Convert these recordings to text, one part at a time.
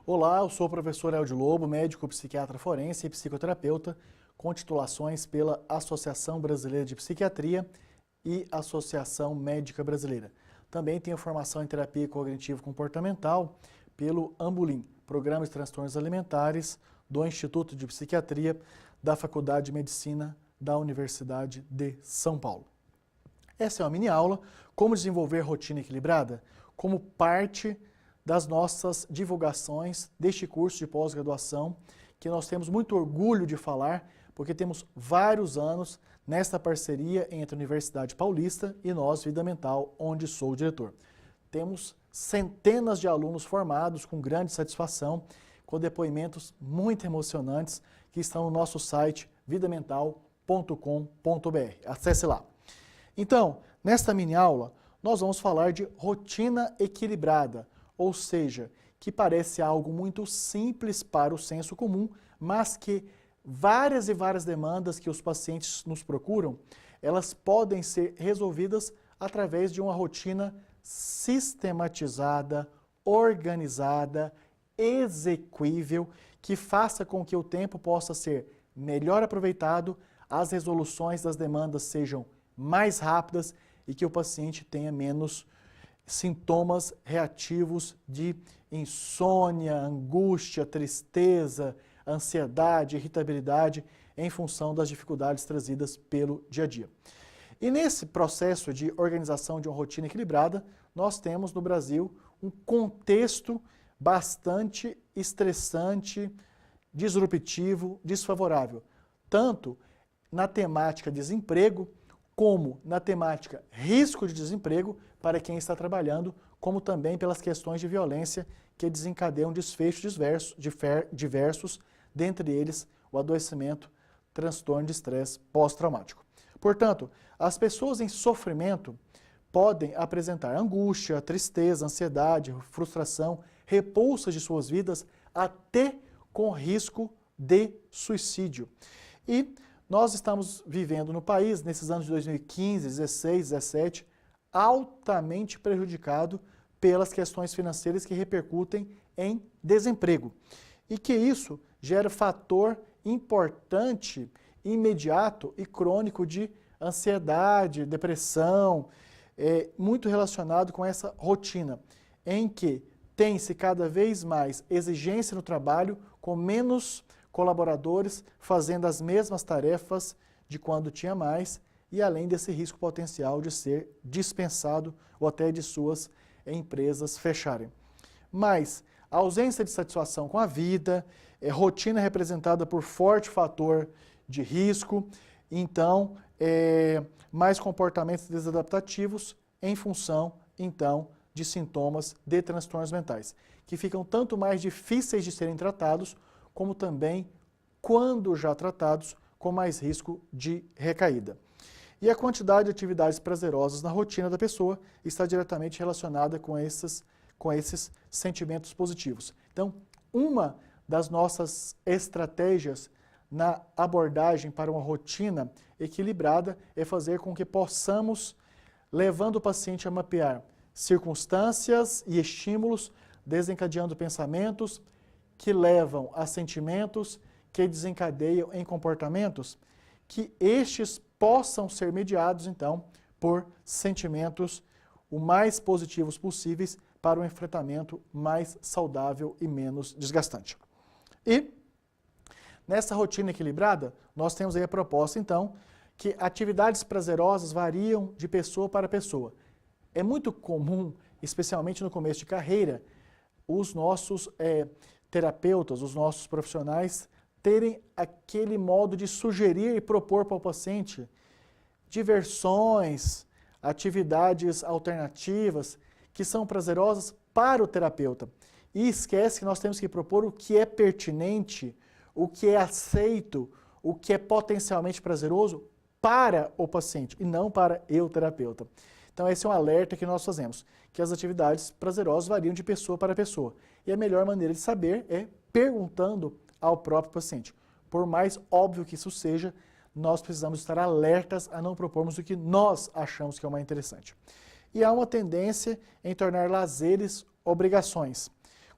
Olá, eu sou o professor Eldio Lobo, médico psiquiatra forense e psicoterapeuta, com titulações pela Associação Brasileira de Psiquiatria e Associação Médica Brasileira. Também tenho formação em terapia cognitivo-comportamental pelo AMBULIM, Programa de Transtornos Alimentares do Instituto de Psiquiatria da Faculdade de Medicina da Universidade de São Paulo. Essa é uma mini aula, como desenvolver rotina equilibrada, como parte das nossas divulgações deste curso de pós-graduação, que nós temos muito orgulho de falar, porque temos vários anos nesta parceria entre a Universidade Paulista e nós, Vida Mental, onde sou o diretor. Temos centenas de alunos formados com grande satisfação, com depoimentos muito emocionantes que estão no nosso site vidamental.com.br. Acesse lá. Então, nesta mini aula, nós vamos falar de rotina equilibrada, ou seja, que parece algo muito simples para o senso comum, mas que várias e várias demandas que os pacientes nos procuram, elas podem ser resolvidas através de uma rotina sistematizada, organizada, exequível, que faça com que o tempo possa ser melhor aproveitado, as resoluções das demandas sejam mais rápidas e que o paciente tenha menos sintomas reativos de insônia, angústia, tristeza, ansiedade, irritabilidade em função das dificuldades trazidas pelo dia a dia. E nesse processo de organização de uma rotina equilibrada, nós temos no Brasil um contexto bastante estressante, disruptivo, desfavorável, tanto na temática desemprego, como na temática risco de desemprego para quem está trabalhando, como também pelas questões de violência que desencadeiam desfechos diversos, dentre eles o adoecimento, transtorno de estresse pós-traumático. Portanto, as pessoas em sofrimento podem apresentar angústia, tristeza, ansiedade, frustração, repulsas de suas vidas, até com risco de suicídio. E nós estamos vivendo no país, nesses anos de 2015, 16, 17, altamente prejudicado pelas questões financeiras que repercutem em desemprego. E que isso gera fator importante, imediato e crônico de ansiedade, depressão, muito relacionado com essa rotina, em que tem-se cada vez mais exigência no trabalho, com menos colaboradores fazendo as mesmas tarefas de quando tinha mais, e além desse risco potencial de ser dispensado ou até de suas empresas fecharem. Mas a ausência de satisfação com a vida, rotina representada por forte fator de risco, então, mais comportamentos desadaptativos em função, então, de sintomas de transtornos mentais, que ficam tanto mais difíceis de serem tratados, como também, quando já tratados, com mais risco de recaída. E a quantidade de atividades prazerosas na rotina da pessoa está diretamente relacionada com esses sentimentos positivos. Então, uma das nossas estratégias na abordagem para uma rotina equilibrada é fazer com que possamos, levando o paciente a mapear circunstâncias e estímulos, desencadeando pensamentos que levam a sentimentos que desencadeiam em comportamentos, que estes possam ser mediados, então, por sentimentos o mais positivos possíveis para um enfrentamento mais saudável e menos desgastante. E, nessa rotina equilibrada, nós temos aí a proposta, então, que atividades prazerosas variam de pessoa para pessoa. É muito comum, especialmente no começo de carreira, os nossos terapeutas, os nossos profissionais, terem aquele modo de sugerir e propor para o paciente diversões, atividades alternativas que são prazerosas para o terapeuta. E esquece que nós temos que propor o que é pertinente, o que é aceito, o que é potencialmente prazeroso para o paciente e não para eu, terapeuta. Então esse é um alerta que nós fazemos, que as atividades prazerosas variam de pessoa para pessoa. E a melhor maneira de saber é perguntando ao próprio paciente. Por mais óbvio que isso seja, nós precisamos estar alertas a não propormos o que nós achamos que é o mais interessante. E há uma tendência em tornar lazeres obrigações.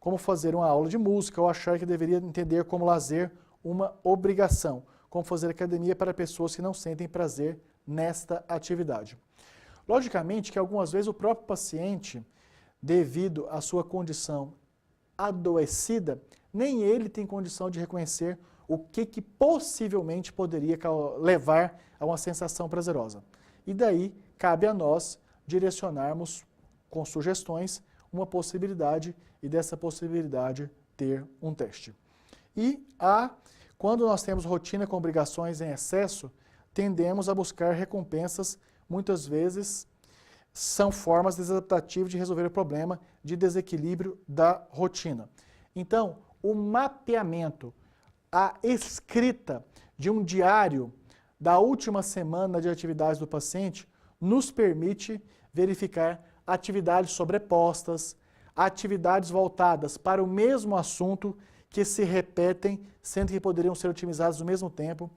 como fazer uma aula de música ou achar que deveria entender como lazer uma obrigação, como fazer academia para pessoas que não sentem prazer nesta atividade. Logicamente que algumas vezes o próprio paciente, devido à sua condição adoecida, nem ele tem condição de reconhecer o que possivelmente poderia levar a uma sensação prazerosa. E daí cabe a nós direcionarmos com sugestões uma possibilidade e dessa possibilidade ter um teste. E quando nós temos rotina com obrigações em excesso, tendemos a buscar recompensas, muitas vezes são formas desadaptativas de resolver o problema de desequilíbrio da rotina. Então, o mapeamento, a escrita de um diário da última semana de atividades do paciente nos permite verificar atividades sobrepostas, atividades voltadas para o mesmo assunto que se repetem, sendo que poderiam ser otimizados no mesmo tempo,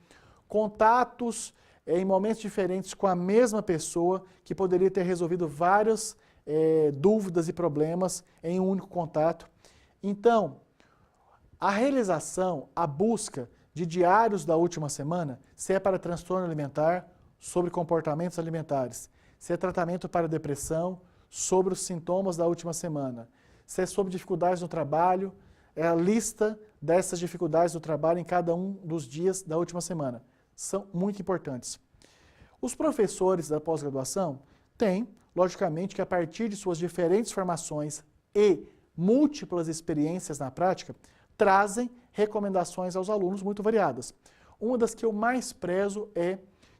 contatos em momentos diferentes com a mesma pessoa que poderia ter resolvido várias dúvidas e problemas em um único contato. Então, a realização, a busca de diários da última semana, se é para transtorno alimentar, sobre comportamentos alimentares, se é tratamento para depressão, sobre os sintomas da última semana, se é sobre dificuldades no trabalho, é a lista dessas dificuldades do trabalho em cada um dos dias da última semana. São muito importantes. Os professores da pós-graduação têm, logicamente, que a partir de suas diferentes formações e múltiplas experiências na prática, trazem recomendações aos alunos muito variadas. Uma das que eu mais prezo é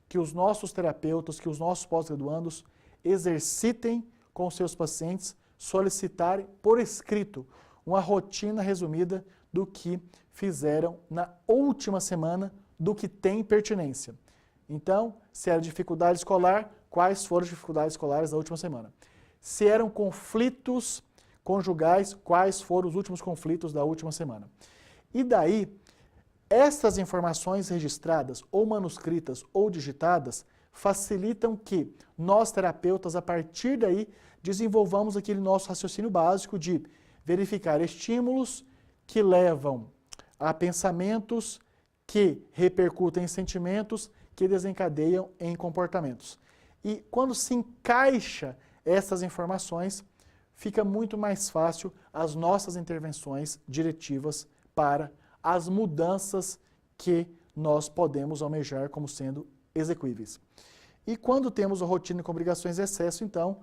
que os nossos terapeutas, que os nossos pós-graduandos exercitem com seus pacientes, solicitarem por escrito uma rotina resumida do que fizeram na última semana, do que tem pertinência. Então, se era dificuldade escolar, quais foram as dificuldades escolares da última semana? Se eram conflitos conjugais, quais foram os últimos conflitos da última semana? E daí, essas informações registradas, ou manuscritas, ou digitadas, facilitam que nós, terapeutas, a partir daí, desenvolvamos aquele nosso raciocínio básico de verificar estímulos que levam a pensamentos que repercutem em sentimentos que desencadeiam em comportamentos. E quando se encaixa essas informações, fica muito mais fácil as nossas intervenções diretivas para as mudanças que nós podemos almejar como sendo execuíveis. E quando temos a rotina com obrigações de excesso, então,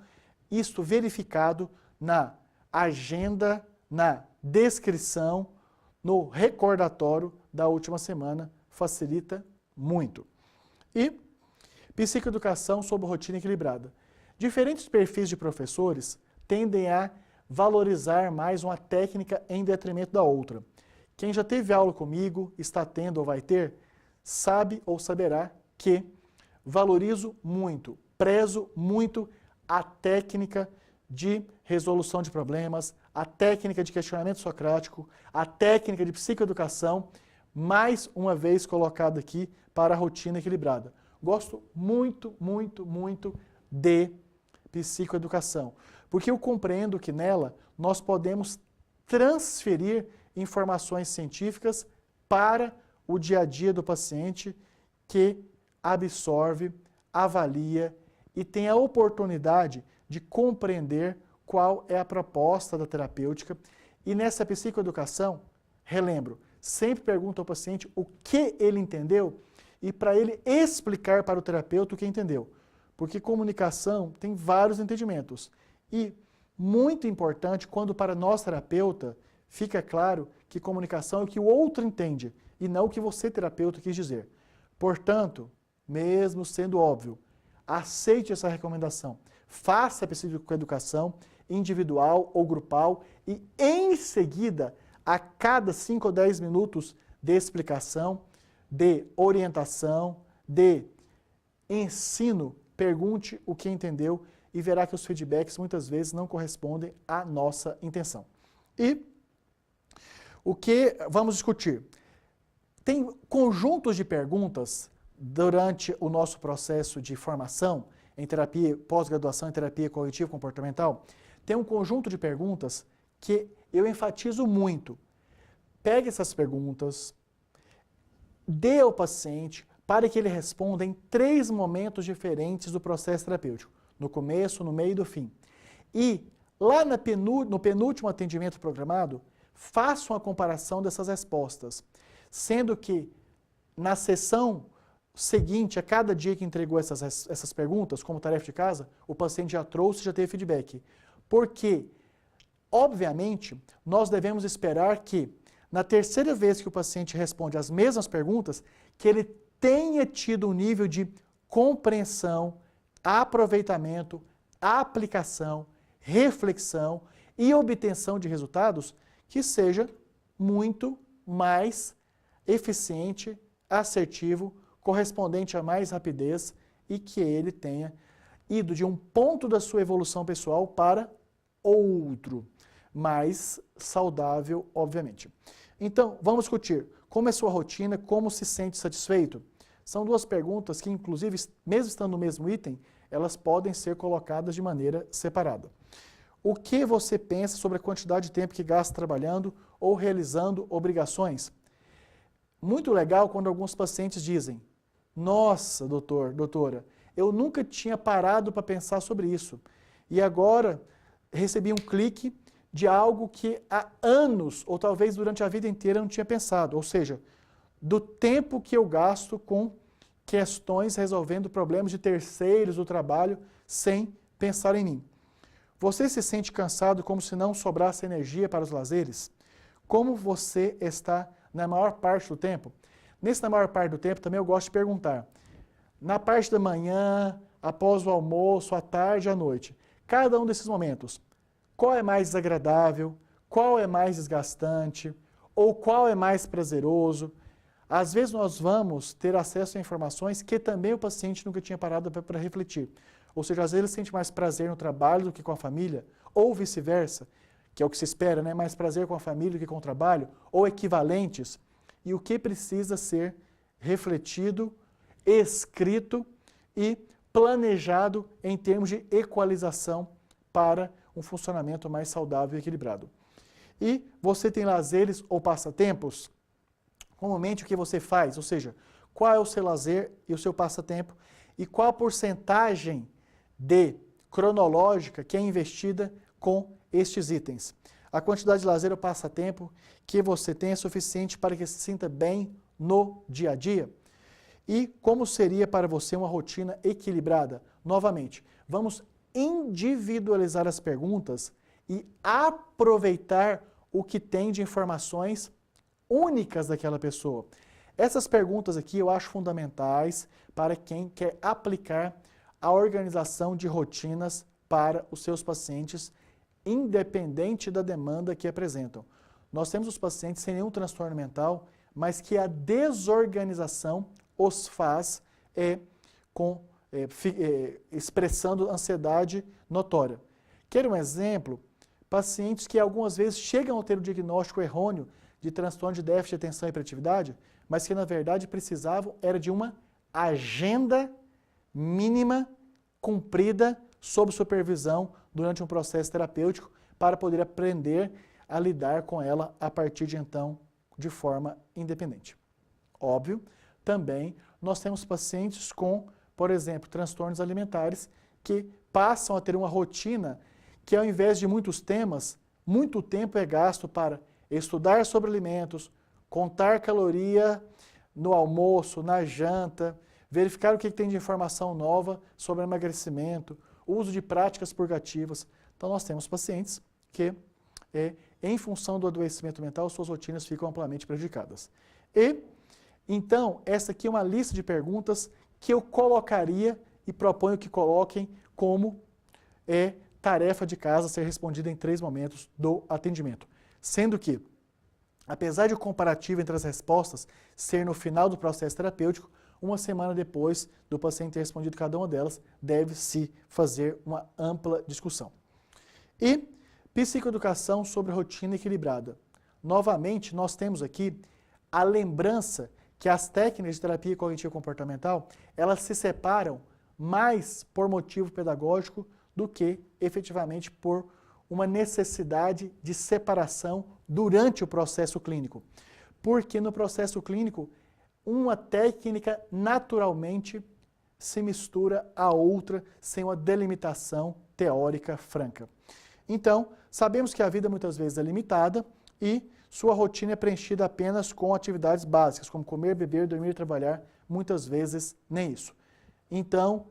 isto verificado na agenda, na descrição, no recordatório da última semana, facilita muito. E psicoeducação sob rotina equilibrada. Diferentes perfis de professores tendem a valorizar mais uma técnica em detrimento da outra. Quem já teve aula comigo, está tendo ou vai ter, sabe ou saberá que valorizo muito, prezo muito a técnica de resolução de problemas, a técnica de questionamento socrático, a técnica de psicoeducação, mais uma vez colocada aqui para a rotina equilibrada. Gosto muito, muito, muito de psicoeducação, porque eu compreendo que nela nós podemos transferir informações científicas para o dia a dia do paciente que absorve, avalia e tem a oportunidade de compreender qual é a proposta da terapêutica. E nessa psicoeducação, relembro, sempre pergunto ao paciente o que ele entendeu e para ele explicar para o terapeuta o que entendeu. Porque comunicação tem vários entendimentos. E muito importante, quando para nós terapeuta, fica claro que comunicação é o que o outro entende e não o que você, terapeuta, quis dizer. Portanto, mesmo sendo óbvio, aceite essa recomendação. Faça a psicoeducação individual ou grupal e, em seguida, a cada 5 ou 10 minutos de explicação, de orientação, de ensino, pergunte o que entendeu e verá que os feedbacks muitas vezes não correspondem à nossa intenção. E o que vamos discutir? Tem conjuntos de perguntas durante o nosso processo de formação em terapia, pós-graduação em terapia cognitivo-comportamental. Tem um conjunto de perguntas que eu enfatizo muito. Pegue essas perguntas, dê ao paciente para que ele responda em 3 momentos diferentes do processo terapêutico. No começo, no meio e no fim. E lá no penúltimo atendimento programado, faça uma comparação dessas respostas. Sendo que na sessão seguinte, a cada dia que entregou essas perguntas, como tarefa de casa, o paciente já trouxe e já teve feedback. Porque, obviamente, nós devemos esperar que, na terceira vez que o paciente responde as mesmas perguntas, que ele tenha tido um nível de compreensão, aproveitamento, aplicação, reflexão e obtenção de resultados que seja muito mais eficiente, assertivo, correspondente a mais rapidez e que ele tenha ido de um ponto da sua evolução pessoal para outro, mais saudável, obviamente. Então, vamos discutir como é sua rotina, como se sente satisfeito. São 2 perguntas que, inclusive, mesmo estando no mesmo item, elas podem ser colocadas de maneira separada. O que você pensa sobre a quantidade de tempo que gasta trabalhando ou realizando obrigações? Muito legal quando alguns pacientes dizem: nossa, doutora, eu nunca tinha parado para pensar sobre isso. E agora recebi um clique de algo que há anos, ou talvez durante a vida inteira, eu não tinha pensado. Ou seja, do tempo que eu gasto com questões resolvendo problemas de terceiros do trabalho sem pensar em mim. Você se sente cansado como se não sobrasse energia para os lazeres? Como você está na maior parte do tempo? Na maior parte do tempo também eu gosto de perguntar. Na parte da manhã, após o almoço, à tarde, à noite. Cada um desses momentos, qual é mais desagradável? Qual é mais desgastante? Ou qual é mais prazeroso? Às vezes nós vamos ter acesso a informações que também o paciente nunca tinha parado para refletir. Ou seja, às vezes ele sente mais prazer no trabalho do que com a família, ou vice-versa, que é o que se espera, né? Mais prazer com a família do que com o trabalho, ou equivalentes. E o que precisa ser refletido, escrito e planejado em termos de equalização para um funcionamento mais saudável e equilibrado. E você tem lazeres ou passatempos? Comumente o que você faz, ou seja, qual é o seu lazer e o seu passatempo e qual a porcentagem cronológica que é investida com estes itens. A quantidade de lazer ou passatempo que você tem é suficiente para que se sinta bem no dia a dia? E como seria para você uma rotina equilibrada? Novamente, vamos individualizar as perguntas e aproveitar o que tem de informações únicas daquela pessoa. Essas perguntas aqui eu acho fundamentais para quem quer aplicar a organização de rotinas para os seus pacientes, independente da demanda que apresentam. Nós temos os pacientes sem nenhum transtorno mental, mas que a desorganização os faz expressando ansiedade notória. Quer um exemplo? Pacientes que algumas vezes chegam a ter o diagnóstico errôneo de transtorno de déficit de atenção e hiperatividade, mas que na verdade precisavam era de uma agenda mínima cumprida sob supervisão durante um processo terapêutico para poder aprender a lidar com ela a partir de então de forma independente. Óbvio, também nós temos pacientes com, por exemplo, transtornos alimentares que passam a ter uma rotina que ao invés de muitos temas, muito tempo é gasto para estudar sobre alimentos, contar caloria no almoço, na janta, verificar o que tem de informação nova sobre emagrecimento, uso de práticas purgativas. Então nós temos pacientes que, em função do adoecimento mental, suas rotinas ficam amplamente prejudicadas. E, então, essa aqui é uma lista de perguntas que eu colocaria e proponho que coloquem como tarefa de casa a ser respondida em 3 momentos do atendimento. Sendo que, apesar de o comparativo entre as respostas ser no final do processo terapêutico, uma semana depois do paciente ter respondido cada uma delas, deve-se fazer uma ampla discussão. E psicoeducação sobre rotina equilibrada. Novamente, nós temos aqui a lembrança que as técnicas de terapia cognitivo comportamental, elas se separam mais por motivo pedagógico do que efetivamente por uma necessidade de separação durante o processo clínico. Porque no processo clínico, uma técnica naturalmente se mistura à outra sem uma delimitação teórica franca. Então, sabemos que a vida muitas vezes é limitada e sua rotina é preenchida apenas com atividades básicas, como comer, beber, dormir e trabalhar, muitas vezes nem isso. Então,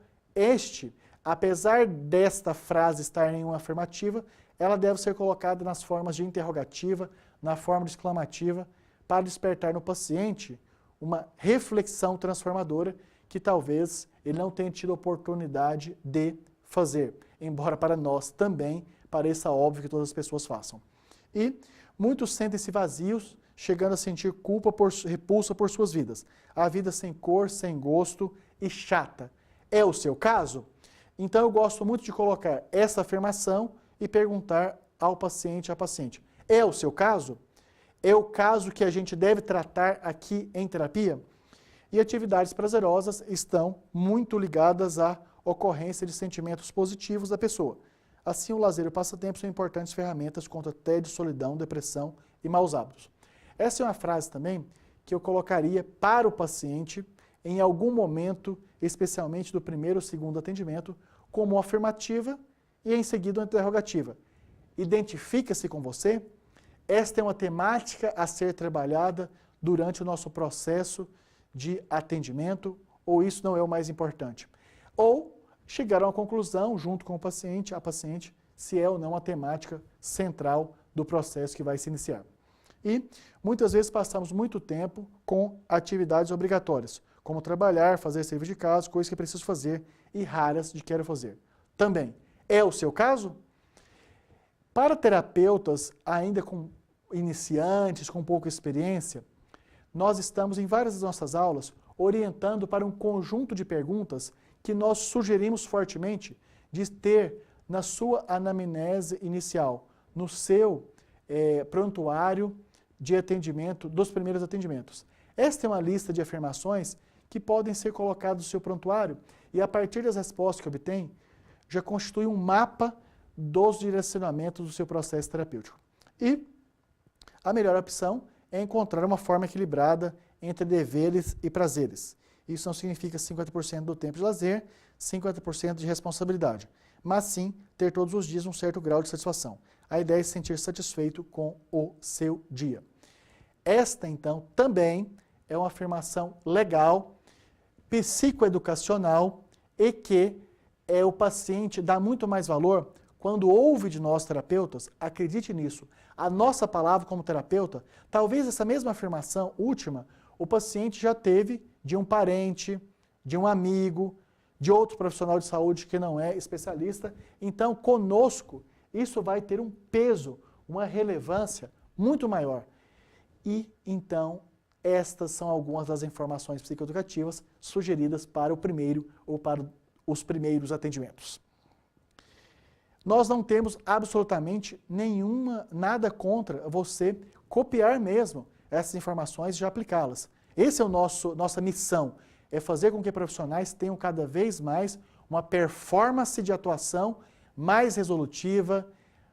apesar desta frase estar em uma afirmativa, ela deve ser colocada nas formas de interrogativa, na forma de exclamativa, para despertar no paciente uma reflexão transformadora que talvez ele não tenha tido oportunidade de fazer, embora para nós também pareça óbvio que todas as pessoas façam. E muitos sentem-se vazios, chegando a sentir repulsa por suas vidas. A vida sem cor, sem gosto e chata. É o seu caso? Então eu gosto muito de colocar essa afirmação e perguntar ao paciente, à paciente, é o seu caso? É o caso que a gente deve tratar aqui em terapia? E atividades prazerosas estão muito ligadas à ocorrência de sentimentos positivos da pessoa. Assim, o lazer e o passatempo são importantes ferramentas contra tédio, solidão, depressão e maus hábitos. Essa é uma frase também que eu colocaria para o paciente em algum momento, especialmente do primeiro ou segundo atendimento, como afirmativa e em seguida uma interrogativa. Identifica-se com você? Esta é uma temática a ser trabalhada durante o nosso processo de atendimento, ou isso não é o mais importante? Ou chegar a uma conclusão, junto com o paciente, a paciente, se é ou não a temática central do processo que vai se iniciar. E muitas vezes passamos muito tempo com atividades obrigatórias, como trabalhar, fazer serviço de casa, coisas que preciso fazer, e raras de quero fazer. Também, é o seu caso? Para terapeutas ainda com iniciantes, com pouca experiência, nós estamos em várias das nossas aulas orientando para um conjunto de perguntas que nós sugerimos fortemente de ter na sua anamnese inicial, no seu prontuário de atendimento, dos primeiros atendimentos. Esta é uma lista de afirmações que podem ser colocadas no seu prontuário e a partir das respostas que obtém, já constitui um mapa dos direcionamentos do seu processo terapêutico. E a melhor opção é encontrar uma forma equilibrada entre deveres e prazeres. Isso não significa 50% do tempo de lazer, 50% de responsabilidade, mas sim ter todos os dias um certo grau de satisfação. A ideia é se sentir satisfeito com o seu dia. Esta, então, também é uma afirmação legal, psicoeducacional e que o paciente dá muito mais valor quando ouve de nós terapeutas, acredite nisso, a nossa palavra como terapeuta, talvez essa mesma afirmação última, o paciente já teve de um parente, de um amigo, de outro profissional de saúde que não é especialista. Então, conosco, isso vai ter um peso, uma relevância muito maior. E, então, estas são algumas das informações psicoeducativas sugeridas para o primeiro ou para os primeiros atendimentos. Nós não temos absolutamente nada contra você copiar mesmo essas informações e já aplicá-las. Essa é nossa missão, é fazer com que profissionais tenham cada vez mais uma performance de atuação mais resolutiva,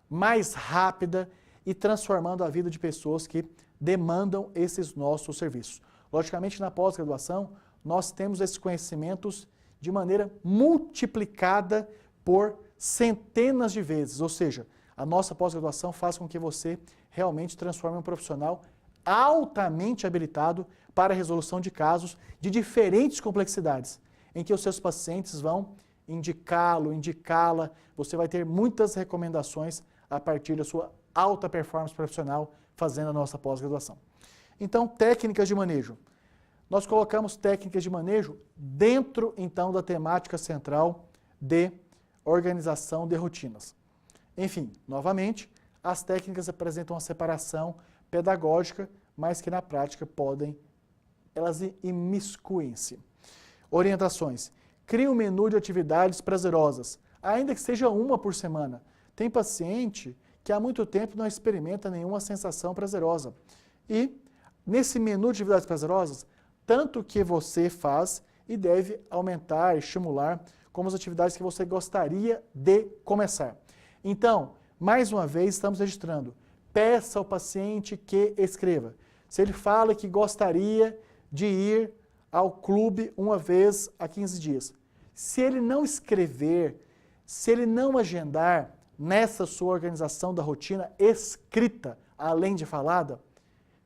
mais rápida e transformando a vida de pessoas que demandam esses nossos serviços. Logicamente, na pós-graduação, nós temos esses conhecimentos de maneira multiplicada por centenas de vezes, ou seja, a nossa pós-graduação faz com que você realmente transforme um profissional altamente habilitado para a resolução de casos de diferentes complexidades, em que os seus pacientes vão indicá-la, você vai ter muitas recomendações a partir da sua alta performance profissional fazendo a nossa pós-graduação. Então, técnicas de manejo. Nós colocamos técnicas de manejo dentro, então, da temática central de organização de rotinas. Enfim, novamente, as técnicas apresentam uma separação pedagógica, mas que na prática elas imiscuem-se. Orientações. Crie um menu de atividades prazerosas, ainda que seja uma por semana. Tem paciente que há muito tempo não experimenta nenhuma sensação prazerosa. E nesse menu de atividades prazerosas, tanto que você faz e deve aumentar, estimular como as atividades que você gostaria de começar. Então, Mais uma vez, estamos registrando. Peça ao paciente que escreva. Se ele fala que gostaria de ir ao clube uma vez a 15 dias. Se ele não escrever, se ele não agendar nessa sua organização da rotina escrita, além de falada,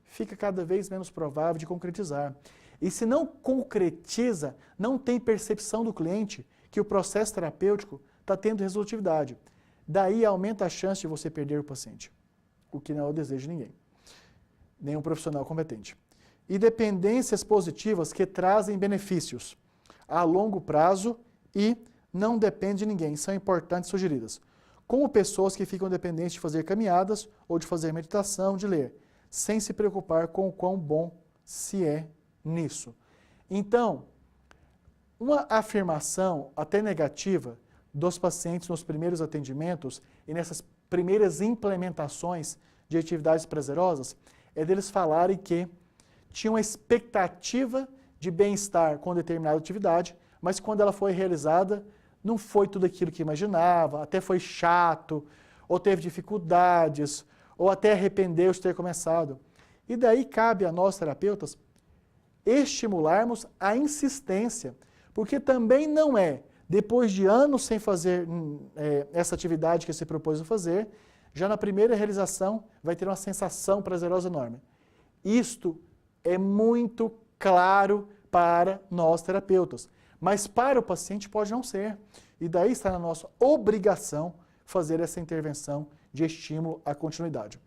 fica cada vez menos provável de concretizar. E se não concretiza, não tem percepção do cliente que o processo terapêutico está tendo resolutividade. Daí aumenta a chance de você perder o paciente, o que não é o desejo de ninguém, nenhum profissional competente. E dependências positivas que trazem benefícios a longo prazo e não depende de ninguém, são importantes sugeridas. Como pessoas que ficam dependentes de fazer caminhadas ou de fazer meditação, de ler, sem se preocupar com o quão bom se é nisso. Então, uma afirmação até negativa dos pacientes nos primeiros atendimentos e nessas primeiras implementações de atividades prazerosas é deles falarem que tinham uma expectativa de bem-estar com determinada atividade, mas quando ela foi realizada, não foi tudo aquilo que imaginava, até foi chato, ou teve dificuldades, ou até arrependeu de ter começado. E daí cabe a nós, terapeutas, estimularmos a insistência, porque também não é, depois de anos sem fazer essa atividade que se propôs a fazer, já na primeira realização vai ter uma sensação prazerosa enorme. Isto é muito claro para nós terapeutas, mas para o paciente pode não ser. E daí está na nossa obrigação fazer essa intervenção de estímulo à continuidade.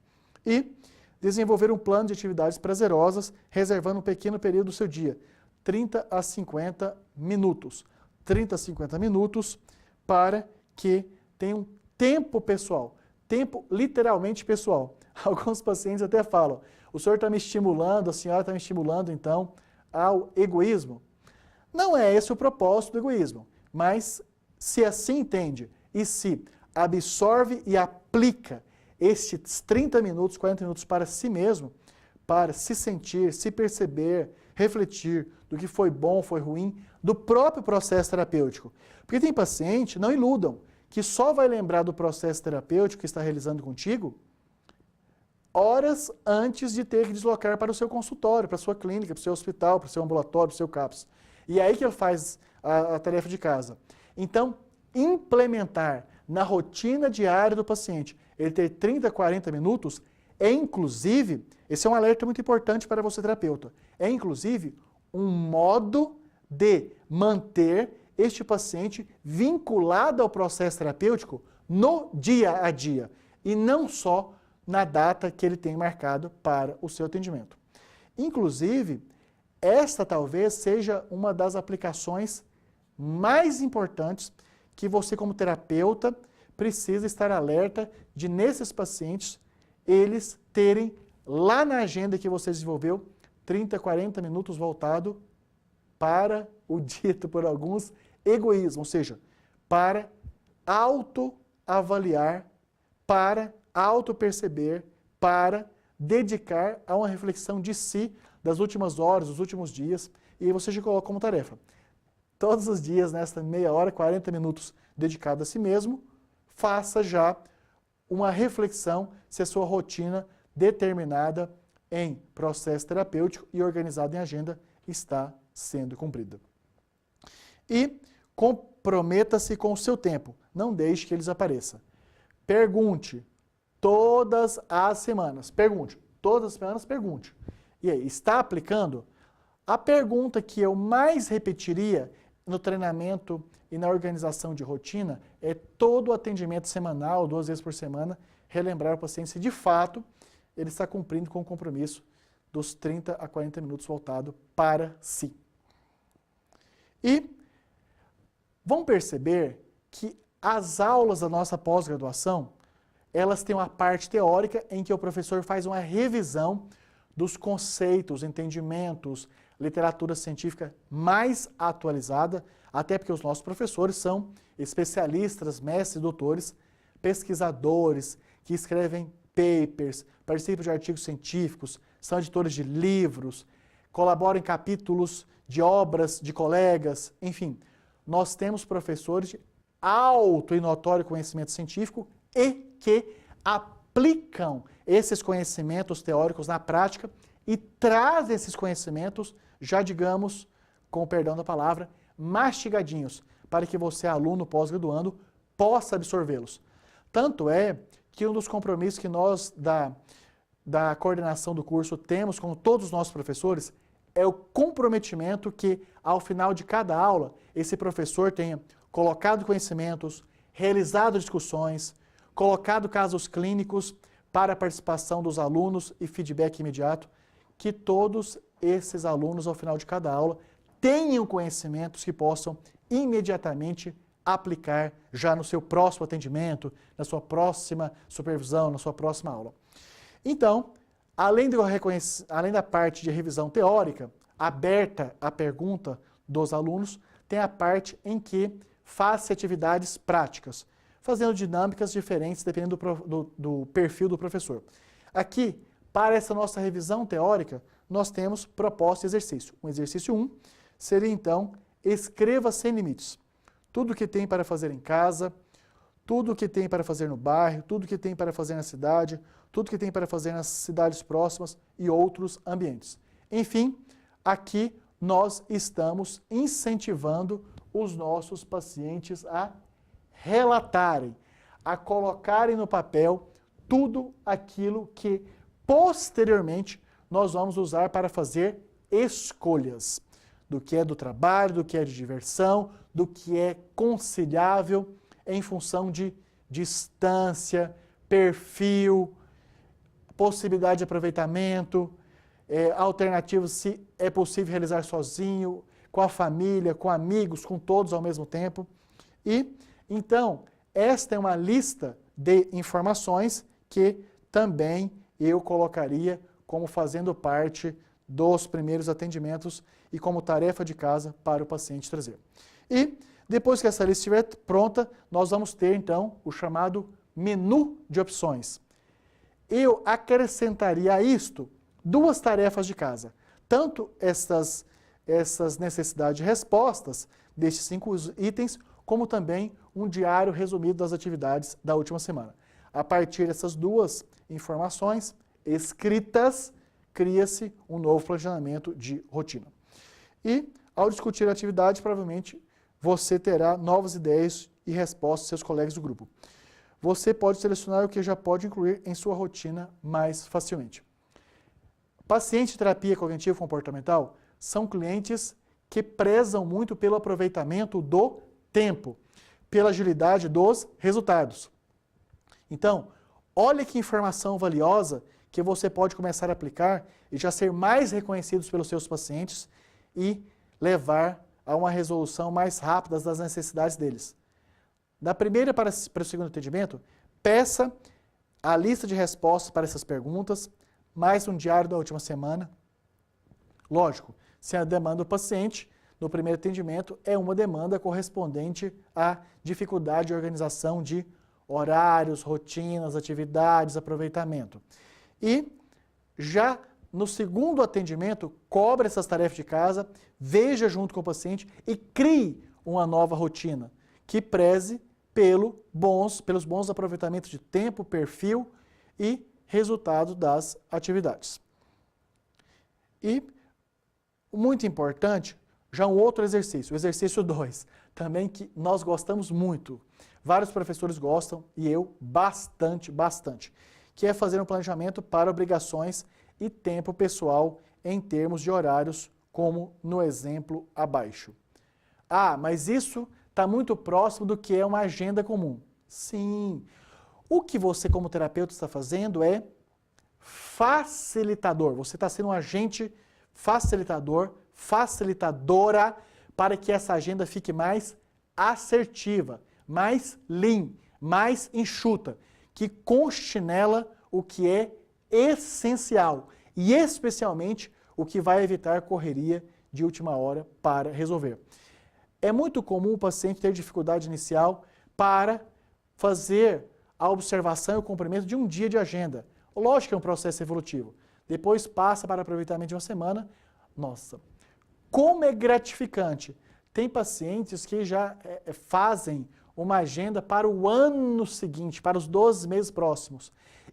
E desenvolver um plano de atividades prazerosas, reservando um pequeno período do seu dia, 30 a 50 minutos. 30 a 50 minutos para que tenha um tempo pessoal, tempo literalmente pessoal. Alguns pacientes até falam, o senhor está me estimulando, a senhora está me estimulando, então, ao egoísmo. Não é esse o propósito do egoísmo, mas se assim entende e se absorve e aplica estes 30 minutos, 40 minutos para si mesmo, para se sentir, se perceber, refletir do que foi bom, foi ruim, do próprio processo terapêutico. Porque tem paciente, não iludam, que só vai lembrar do processo terapêutico que está realizando contigo horas antes de ter que deslocar para o seu consultório, para a sua clínica, para o seu hospital, para o seu ambulatório, para o seu CAPS. E é aí que ele faz a tarefa de casa. Então, implementar na rotina diária do paciente, ele ter 30, 40 minutos, é inclusive, esse é um alerta muito importante para você terapeuta, é inclusive um modo de manter este paciente vinculado ao processo terapêutico no dia a dia e não só na data que ele tem marcado para o seu atendimento. Inclusive, esta talvez seja uma das aplicações mais importantes que você como terapeuta precisa estar alerta de nesses pacientes eles terem lá na agenda que você desenvolveu 30, 40 minutos voltado para o dito por alguns egoísmo, ou seja, para autoavaliar, para autoperceber, para dedicar a uma reflexão de si das últimas horas, dos últimos dias, e aí você já coloca como tarefa. Todos os dias, nesta meia hora, 40 minutos dedicado a si mesmo, faça já uma reflexão se a sua rotina determinada em processo terapêutico e organizada em agenda está sendo cumprida. E comprometa-se com o seu tempo, não deixe que ele desapareça. Pergunte todas as semanas, pergunte. E aí, está aplicando? A pergunta que eu mais repetiria no treinamento e na organização de rotina é todo o atendimento semanal, 2 vezes por semana, relembrar o paciente se de fato ele está cumprindo com o compromisso dos 30 a 40 minutos voltado para si. E vão perceber que as aulas da nossa pós-graduação, elas têm uma parte teórica em que o professor faz uma revisão dos conceitos, entendimentos, literatura científica mais atualizada, até porque os nossos professores são especialistas, mestres, doutores, pesquisadores, que escrevem papers, participam de artigos científicos, são editores de livros, colaboram em capítulos de obras de colegas, enfim. Nós temos professores de alto e notório conhecimento científico e que aplicam esses conhecimentos teóricos na prática e trazem esses conhecimentos, já digamos, com o perdão da palavra, mastigadinhos, para que você, aluno pós-graduando, possa absorvê-los. Tanto é que um dos compromissos que nós, da coordenação do curso, temos com todos os nossos professores, é o comprometimento que, ao final de cada aula, esse professor tenha colocado conhecimentos, realizado discussões, colocado casos clínicos para a participação dos alunos e feedback imediato, que todos esses alunos, ao final de cada aula, tenham conhecimentos que possam imediatamente aplicar já no seu próximo atendimento, na sua próxima supervisão, na sua próxima aula. Então, além da parte de revisão teórica, aberta à pergunta dos alunos, tem a parte em que faz atividades práticas, fazendo dinâmicas diferentes dependendo do perfil do professor. Aqui, para essa nossa revisão teórica, nós temos proposta e exercício. O exercício 1 seria, então, escreva sem limites. Tudo que tem para fazer em casa, tudo que tem para fazer no bairro, tudo que tem para fazer na cidade, tudo que tem para fazer nas cidades próximas e outros ambientes. Enfim, aqui nós estamos incentivando os nossos pacientes a relatarem, a colocarem no papel tudo aquilo que posteriormente nós vamos usar para fazer escolhas do que é do trabalho, do que é de diversão, do que é conciliável em função de distância, perfil, possibilidade de aproveitamento, alternativas se é possível realizar sozinho, com a família, com amigos, com todos ao mesmo tempo. E, então, esta é uma lista de informações que também eu colocaria como fazendo parte dos primeiros atendimentos e como tarefa de casa para o paciente trazer. E, depois que essa lista estiver pronta, nós vamos ter, então, o chamado menu de opções. Eu acrescentaria a isto duas tarefas de casa. Tanto essas necessidades de respostas destes 5 itens, como também um diário resumido das atividades da última semana. A partir dessas duas informações escritas, cria-se um novo planejamento de rotina. E, ao discutir a atividade, provavelmente você terá novas ideias e respostas dos seus colegas do grupo. Você pode selecionar o que já pode incluir em sua rotina mais facilmente. Pacientes de terapia cognitivo-comportamental são clientes que prezam muito pelo aproveitamento do tempo, pela agilidade dos resultados. Então, olha que informação valiosa que você pode começar a aplicar e já ser mais reconhecidos pelos seus pacientes e levar a uma resolução mais rápida das necessidades deles. Da primeira para o segundo atendimento, peça a lista de respostas para essas perguntas, mais um diário da última semana. Lógico, se a demanda do paciente no primeiro atendimento é uma demanda correspondente à dificuldade de organização de horários, rotinas, atividades, aproveitamento. E já no segundo atendimento, cobre essas tarefas de casa, veja junto com o paciente e crie uma nova rotina que preze pelos bons aproveitamentos de tempo, perfil e resultado das atividades. E, muito importante, já um outro exercício, o exercício 2, também que nós gostamos muito, vários professores gostam e eu bastante, que é fazer um planejamento para obrigações e tempo pessoal em termos de horários, como no exemplo abaixo. Ah, mas isso está muito próximo do que é uma agenda comum. Sim, o que você como terapeuta está fazendo é facilitador. Você está sendo um agente facilitador, facilitadora, para que essa agenda fique mais assertiva, mais lean, mais enxuta, que conste nela o que é essencial e especialmente o que vai evitar correria de última hora para resolver. É muito comum o paciente ter dificuldade inicial para fazer a observação e o cumprimento de um dia de agenda. Lógico que é um processo evolutivo. Depois passa para aproveitamento de uma semana. Nossa, como é gratificante! Tem pacientes que já fazem uma agenda para o ano seguinte, para os 12 meses próximos.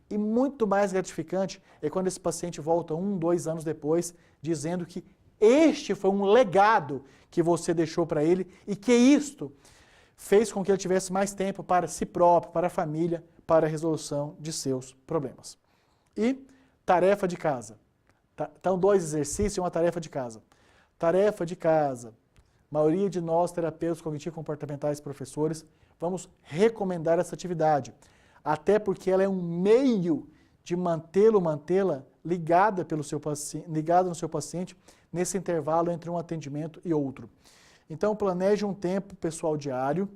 E muito mais gratificante é quando esse paciente volta 1, 2 anos depois, dizendo que este foi um legado que você deixou para ele e que isto fez com que ele tivesse mais tempo para si próprio, para a família, para a resolução de seus problemas. E tarefa de casa. Então, 2 exercícios e uma tarefa de casa. Tarefa de casa. A maioria de nós, terapeutas cognitivo-comportamentais, professores, vamos recomendar essa atividade. Até porque ela é um meio de mantê-la ligada no seu paciente nesse intervalo entre um atendimento e outro. Então, planeje um tempo pessoal diário.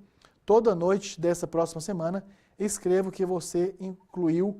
Toda noite dessa próxima semana, escreva o que você incluiu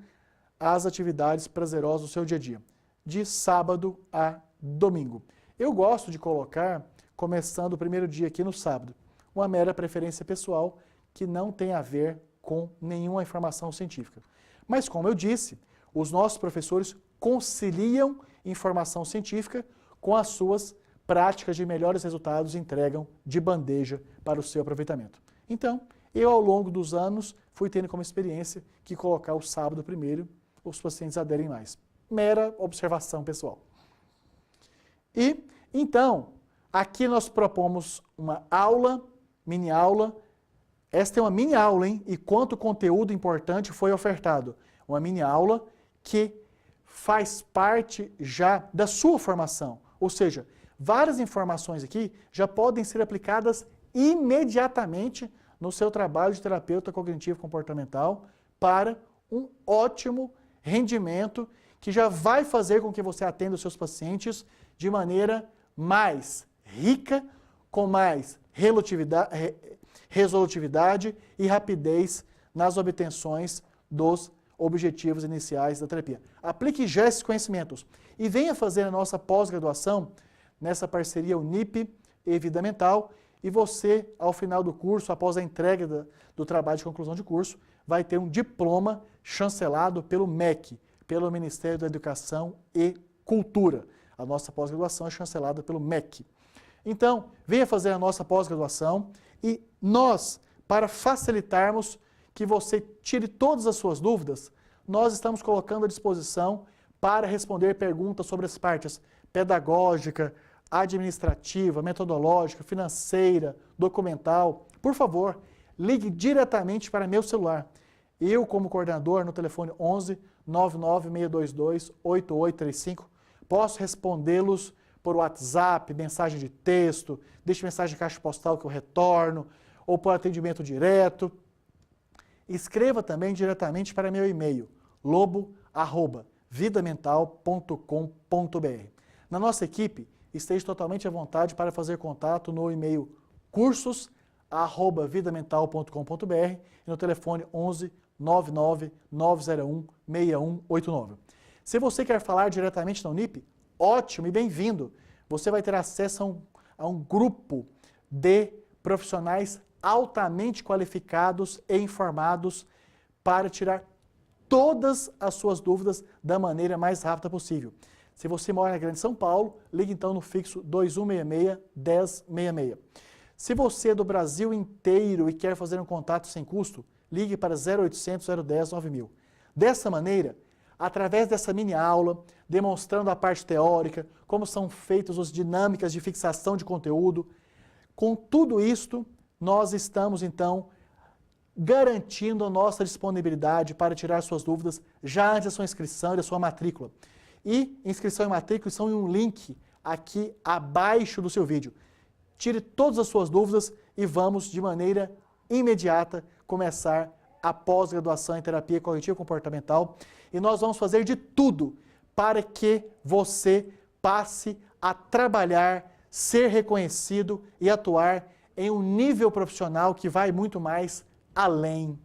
as atividades prazerosas do seu dia a dia, de sábado a domingo. Eu gosto de colocar, começando o primeiro dia aqui no sábado, uma mera preferência pessoal que não tem a ver com nenhuma informação científica. Mas, como eu disse, os nossos professores conciliam informação científica com as suas práticas de melhores resultados e entregam de bandeja para o seu aproveitamento. Então, eu ao longo dos anos fui tendo como experiência que colocar o sábado primeiro, os pacientes aderem mais. Mera observação pessoal. E, então, aqui nós propomos uma aula, mini aula. Esta é uma mini aula, hein? E quanto conteúdo importante foi ofertado. Uma mini aula que faz parte já da sua formação. Ou seja, várias informações aqui já podem ser aplicadas imediatamente no seu trabalho de terapeuta cognitivo-comportamental para um ótimo rendimento que já vai fazer com que você atenda os seus pacientes de maneira mais rica, com mais resolutividade e rapidez nas obtenções dos objetivos iniciais da terapia. Aplique já esses conhecimentos e venha fazer a nossa pós-graduação nessa parceria Unip e Vida Mental, e você, ao final do curso, após a entrega do trabalho de conclusão de curso, vai ter um diploma chancelado pelo MEC, pelo Ministério da Educação e Cultura. A nossa pós-graduação é chancelada pelo MEC. Então, venha fazer a nossa pós-graduação e nós, para facilitarmos que você tire todas as suas dúvidas, nós estamos colocando à disposição para responder perguntas sobre as partes pedagógica, administrativa, metodológica, financeira, documental. Por favor, ligue diretamente para meu celular. Eu, como coordenador, no telefone 11 99622 8835, posso respondê-los por WhatsApp, mensagem de texto, deixe mensagem de caixa postal que eu retorno, ou por atendimento direto. Escreva também diretamente para meu e-mail, lobo@vidamental.com.br. Na nossa equipe, esteja totalmente à vontade para fazer contato no e-mail cursos@vidamental.com.br e no telefone 11 99 901 6189. Se você quer falar diretamente na Unip, ótimo e bem-vindo. Você vai ter acesso a um grupo de profissionais altamente qualificados e informados para tirar todas as suas dúvidas da maneira mais rápida possível. Se você mora na Grande São Paulo, ligue então no fixo 2166-1066. Se você é do Brasil inteiro e quer fazer um contato sem custo, ligue para 0800 010 9000. Dessa maneira, através dessa mini aula, demonstrando a parte teórica, como são feitas as dinâmicas de fixação de conteúdo, com tudo isto, nós estamos então garantindo a nossa disponibilidade para tirar suas dúvidas já antes da sua inscrição e da sua matrícula. E inscrição e matrícula estão em um link aqui abaixo do seu vídeo. Tire todas as suas dúvidas e vamos, de maneira imediata, começar a pós-graduação em terapia cognitivo-comportamental. E nós vamos fazer de tudo para que você passe a trabalhar, ser reconhecido e atuar em um nível profissional que vai muito mais além.